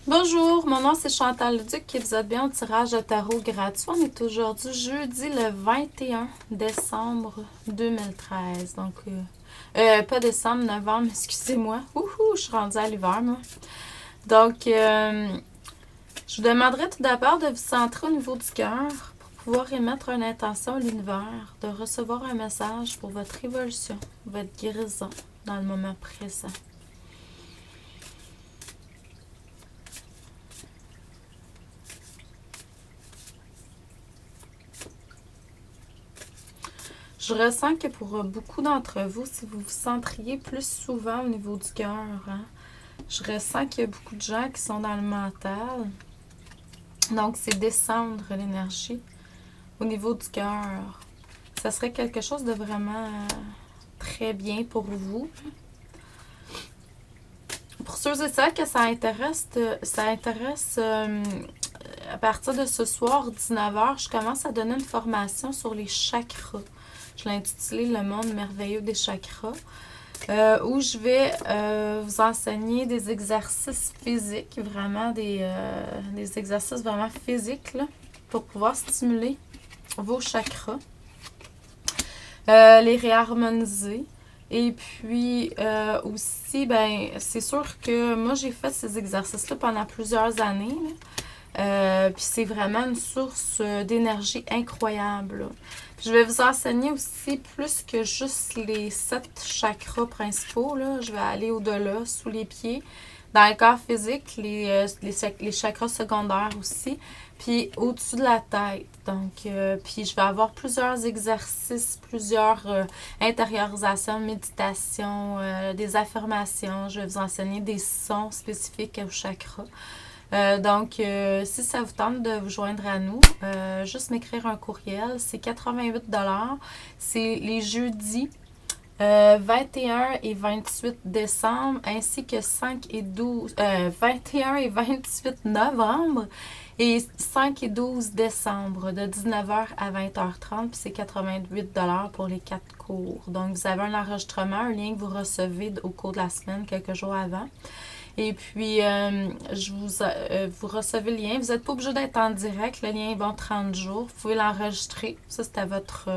Bonjour, mon nom c'est Chantal Leduc et vous êtes bien au tirage de tarot gratuit. On est aujourd'hui jeudi le 21 décembre 2013. Donc, pas décembre, novembre, excusez-moi. Ouhou, je suis rendue à l'hiver, moi. Donc, je vous demanderai tout d'abord de vous centrer au niveau du cœur pour pouvoir émettre une intention à l'univers, de recevoir un message pour votre évolution, votre guérison dans le moment présent. Je ressens que pour beaucoup d'entre vous, si vous vous centriez plus souvent au niveau du cœur, hein, je ressens qu'il y a beaucoup de gens qui sont dans le mental. Donc, c'est descendre l'énergie au niveau du cœur. Ça serait quelque chose de vraiment très bien pour vous. Pour ceux et celles que ça intéresse à partir de ce soir, 19h, je commence à donner une formation sur les chakras. Je l'ai intitulé Le monde merveilleux des chakras, où je vais vous enseigner des exercices physiques, vraiment des exercices vraiment physiques là, pour pouvoir stimuler vos chakras, les réharmoniser. Et puis aussi, ben, c'est sûr que moi j'ai fait ces exercices-là pendant plusieurs années. Puis c'est vraiment une source d'énergie incroyable. Là. Je vais vous enseigner aussi plus que juste les 7 chakras principaux. Là. Je vais aller au-delà, sous les pieds, dans le corps physique, les chakras secondaires aussi, puis au-dessus de la tête. Donc, puis je vais avoir plusieurs exercices, plusieurs intériorisations, méditations, des affirmations. Je vais vous enseigner des sons spécifiques aux chakras. Donc, si ça vous tente de vous joindre à nous, juste m'écrire un courriel. C'est 88$. C'est les jeudis 21 et 28 décembre, ainsi que 21 et 28 novembre et 5 et 12 décembre, de 19h à 20h30. Puis c'est 88$ pour les 4 cours. Donc, vous avez un enregistrement, un lien que vous recevez au cours de la semaine, quelques jours avant. Et puis, vous recevez le lien. Vous n'êtes pas obligé d'être en direct. Le lien est bon 30 jours. Vous pouvez l'enregistrer. Ça, c'est à votre...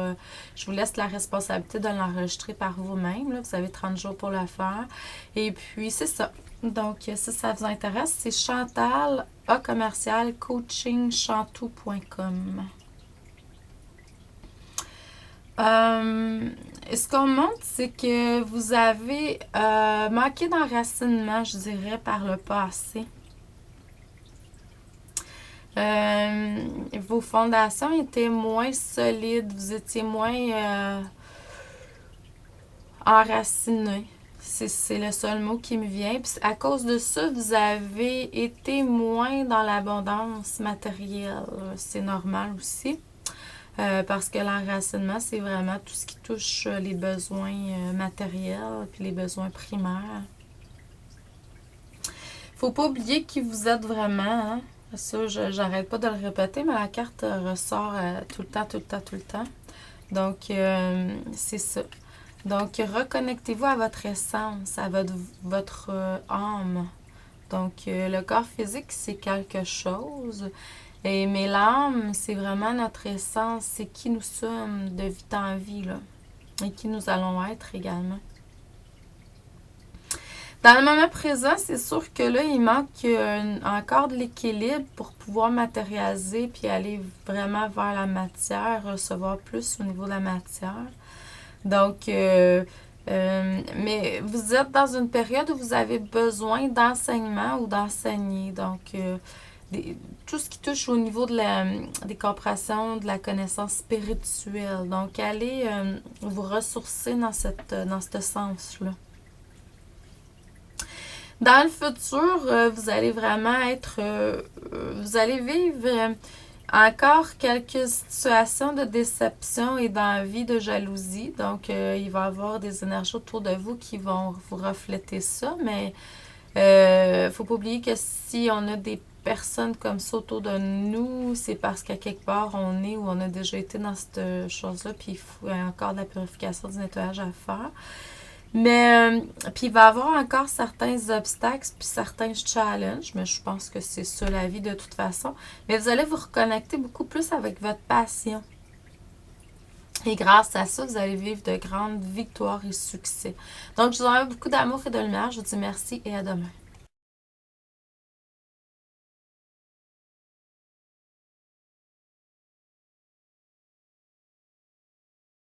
je vous laisse la responsabilité de l'enregistrer par vous-même. Là. Vous avez 30 jours pour le faire. Et puis, c'est ça. Donc, si ça vous intéresse, c'est Chantal, A commercial, coachingchantou.com. Ce qu'on montre, c'est que vous avez manqué d'enracinement, je dirais, par le passé. Vos fondations étaient moins solides, vous étiez moins enracinés. C'est le seul mot qui me vient. Puis à cause de ça, vous avez été moins dans l'abondance matérielle. C'est normal aussi. Parce que l'enracinement, c'est vraiment tout ce qui touche les besoins matériels puis les besoins primaires. Faut pas oublier qui vous êtes vraiment. Hein? Ça, j'arrête pas de le répéter, mais la carte ressort tout le temps, tout le temps, tout le temps. Donc, c'est ça. Donc, reconnectez-vous à votre essence, à votre âme. Donc, le corps physique, c'est quelque chose. Mais l'âme, c'est vraiment notre essence, c'est qui nous sommes de vie en vie, là, et qui nous allons être également. Dans le moment présent, c'est sûr que là, il manque encore de l'équilibre pour pouvoir matérialiser puis aller vraiment vers la matière, recevoir plus au niveau de la matière. Donc, mais vous êtes dans une période où vous avez besoin d'enseignement ou d'enseigner. Donc, tout ce qui touche au niveau des compressions, de la connaissance spirituelle. Donc, allez vous ressourcer dans ce sens-là. Dans le futur, vous allez vraiment vous allez vivre encore quelques situations de déception et d'envie, de jalousie. Donc, il va y avoir des énergies autour de vous qui vont vous refléter ça. Mais faut pas oublier que si on a des personnes comme ça autour de nous, c'est parce qu'à quelque part on est ou on a déjà été dans cette chose-là, puis il faut encore de la purification, du nettoyage à faire. Mais, puis il va y avoir encore certains obstacles puis certains challenges, mais je pense que c'est ça la vie de toute façon. Mais vous allez vous reconnecter beaucoup plus avec votre passion. Et grâce à ça, vous allez vivre de grandes victoires et succès. Donc, je vous envoie beaucoup d'amour et de lumière. Je vous dis merci et à demain.